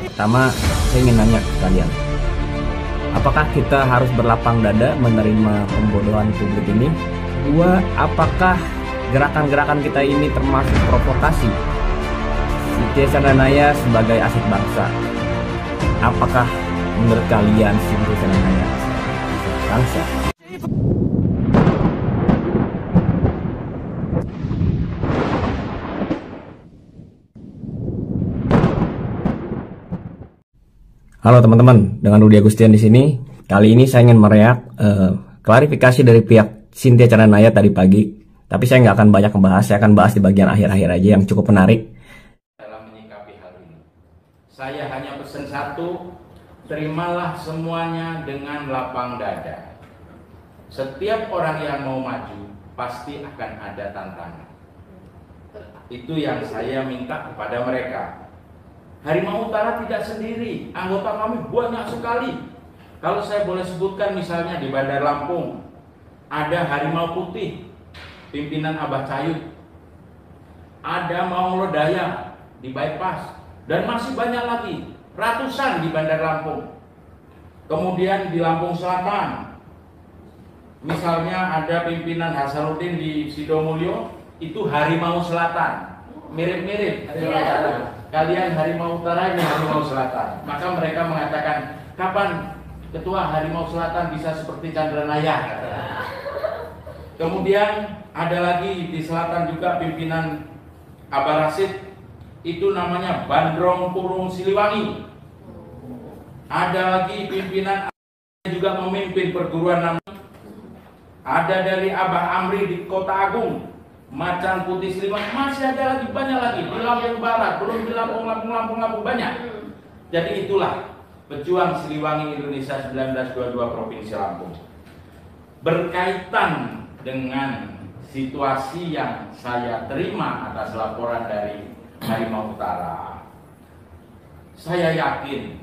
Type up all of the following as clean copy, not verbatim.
Pertama, saya ingin nanya ke kalian, apakah kita harus berlapang dada menerima pembodohan publik ini? Kedua, apakah gerakan-gerakan kita ini termasuk provokasi? Cynthia Chandranaya sebagai aset bangsa, apakah menurut kalian Cynthia Chandranaya aset bangsa? Halo teman-teman, dengan Rudy Agustian di sini. Kali ini saya ingin mereak klarifikasi dari pihak Cynthia Chandranaya tadi pagi. Tapi saya nggak akan banyak membahas, saya akan bahas di bagian akhir-akhir aja yang cukup menarik. Dalam menyikapi hal ini, saya hanya pesan satu, terimalah semuanya dengan lapang dada. Setiap orang yang mau maju pasti akan ada tantangan. Itu yang saya minta kepada mereka. Harimau Utara tidak sendiri, anggota kami banyak sekali. Kalau saya boleh sebutkan misalnya di Bandar Lampung, ada Harimau Putih, pimpinan Abah Cayut. Ada Maung Lodaya di Bypass, dan masih banyak lagi, ratusan di Bandar Lampung. Kemudian di Lampung Selatan, misalnya ada pimpinan Hasanuddin di Sidomulyo, itu Harimau Selatan, mirip-mirip. Kalian Harimau Utara, ini Harimau Selatan. Maka mereka mengatakan, kapan Ketua Harimau Selatan bisa seperti Chandranaya? Kemudian ada lagi di selatan juga pimpinan Abah Rasid, itu namanya Bandrong Kurung Siliwangi. Ada lagi pimpinan juga memimpin perguruan namanya. Ada dari Abah Amri di Kota Agung, Macan Putih Siliwangi, masih ada lagi, banyak lagi di Lampung Barat, belum di Lampung banyak. Jadi itulah pejuang Siliwangi Indonesia 1922 Provinsi Lampung. Berkaitan dengan situasi yang saya terima atas laporan dari Harimau Utara, saya yakin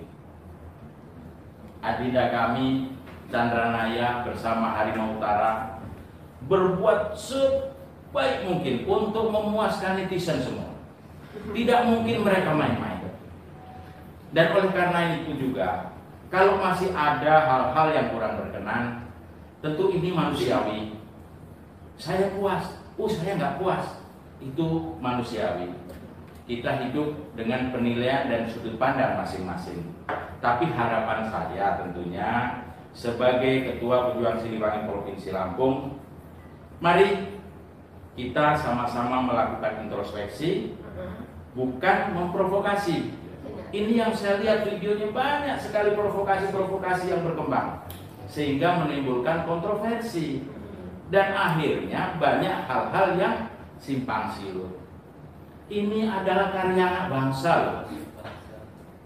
adinda kami Chandranaya bersama Harimau Utara berbuat sebaik mungkin untuk memuaskan netizen semua. Tidak mungkin mereka main-main. Dan oleh karena itu juga, kalau masih ada hal-hal yang kurang berkenan, tentu ini manusiawi. Saya puas, saya nggak puas, itu manusiawi. Kita hidup dengan penilaian dan sudut pandang masing-masing. Tapi harapan saya tentunya sebagai Ketua Pejuang Siliwangi Provinsi Lampung, mari kita sama-sama melakukan introspeksi, bukan memprovokasi. Ini yang saya lihat videonya banyak sekali provokasi-provokasi yang berkembang, sehingga menimbulkan kontroversi. Dan akhirnya banyak hal-hal yang simpang siur. Ini adalah karya anak bangsa loh.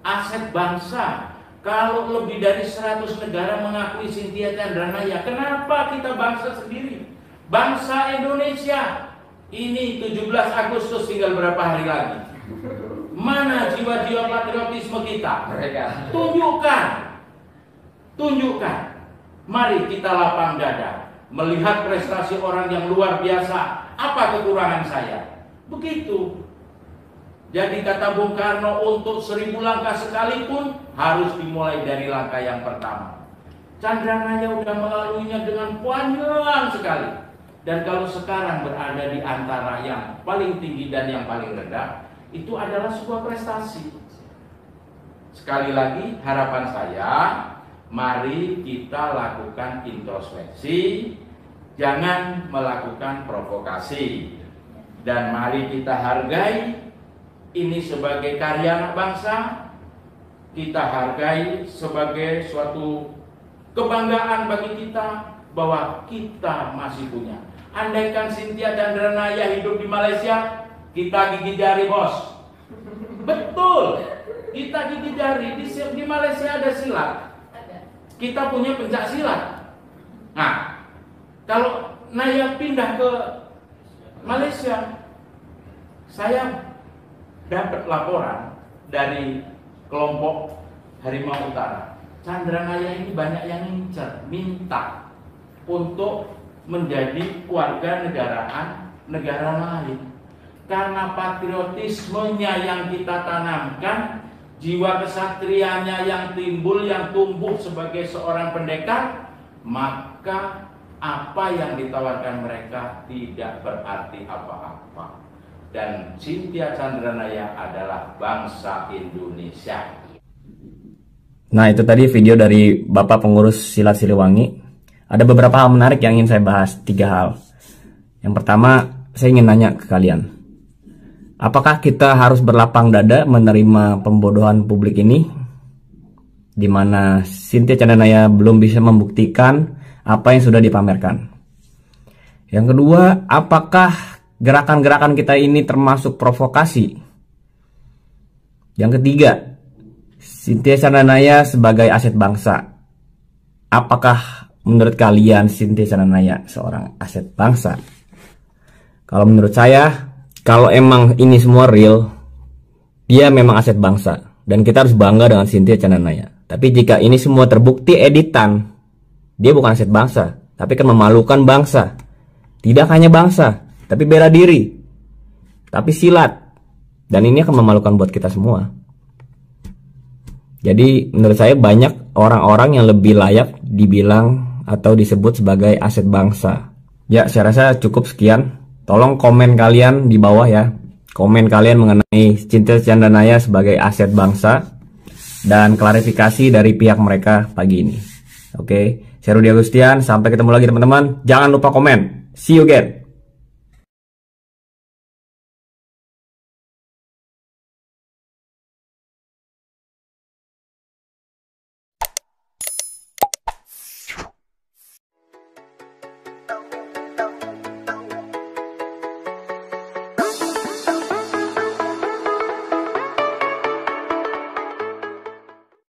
Aset bangsa. Kalau lebih dari 100 negara mengakui Cynthia Chandranaya, kenapa kita bangsa sendiri? Bangsa Indonesia. Ini 17 Agustus tinggal berapa hari lagi. Mana jiwa-jiwa patriotisme kita? Tunjukkan. Mari kita lapang dada. Melihat prestasi orang yang luar biasa, apa kekurangan saya? Begitu. Jadi kata Bung Karno, untuk 1000 langkah sekalipun harus dimulai dari langkah yang pertama. Chandranaya udah melaluinya dengan panjang sekali. Dan kalau sekarang berada di antara yang paling tinggi dan yang paling rendah, itu adalah sebuah prestasi. Sekali lagi harapan saya, mari kita lakukan introspeksi, jangan melakukan provokasi. Dan mari kita hargai ini sebagai karya anak bangsa, kita hargai sebagai suatu kebanggaan bagi kita bahwa kita masih punya. Andaikan Cynthia Chandranaya hidup di Malaysia, kita gigit jari, bos. Betul, kita gigit jari. Di Malaysia ada silat, kita punya pencak silat. Nah, kalau Naya pindah ke Malaysia, saya dapat laporan dari kelompok Harimau Utara, Chandranaya ini banyak yang minta untuk menjadi warga negaraan negara lain. Karena patriotismenya yang kita tanamkan, jiwa kesatrianya yang timbul, yang tumbuh sebagai seorang pendekar, maka apa yang ditawarkan mereka tidak berarti apa-apa. Dan Cynthia Chandranaya adalah bangsa Indonesia. Nah, itu tadi video dari Bapak Pengurus Silat Siliwangi. Ada beberapa hal menarik yang ingin saya bahas, 3 hal. Yang pertama, saya ingin nanya ke kalian. Apakah kita harus berlapang dada menerima pembodohan publik ini? Di mana Cynthia Chandranaya belum bisa membuktikan apa yang sudah dipamerkan. Yang kedua, apakah gerakan-gerakan kita ini termasuk provokasi? Yang ketiga, Cynthia Chandranaya sebagai aset bangsa. Apakah menurut kalian Cynthia Chandranaya seorang aset bangsa? Kalau menurut saya, kalau emang ini semua real, dia memang aset bangsa. Dan kita harus bangga dengan Cynthia Chandranaya. Tapi jika ini semua terbukti editan, dia bukan aset bangsa, tapi kan memalukan bangsa. Tidak hanya bangsa, tapi bela diri, tapi silat. Dan ini akan memalukan buat kita semua. Jadi menurut saya banyak orang-orang yang lebih layak dibilang atau disebut sebagai aset bangsa. Ya, saya rasa cukup sekian. Tolong komen kalian di bawah ya. Komen kalian mengenai Cynthia Chandranaya sebagai aset bangsa dan klarifikasi dari pihak mereka pagi ini. Oke, saya Rudy Agustian. Sampai ketemu lagi teman-teman. Jangan lupa komen. See you again.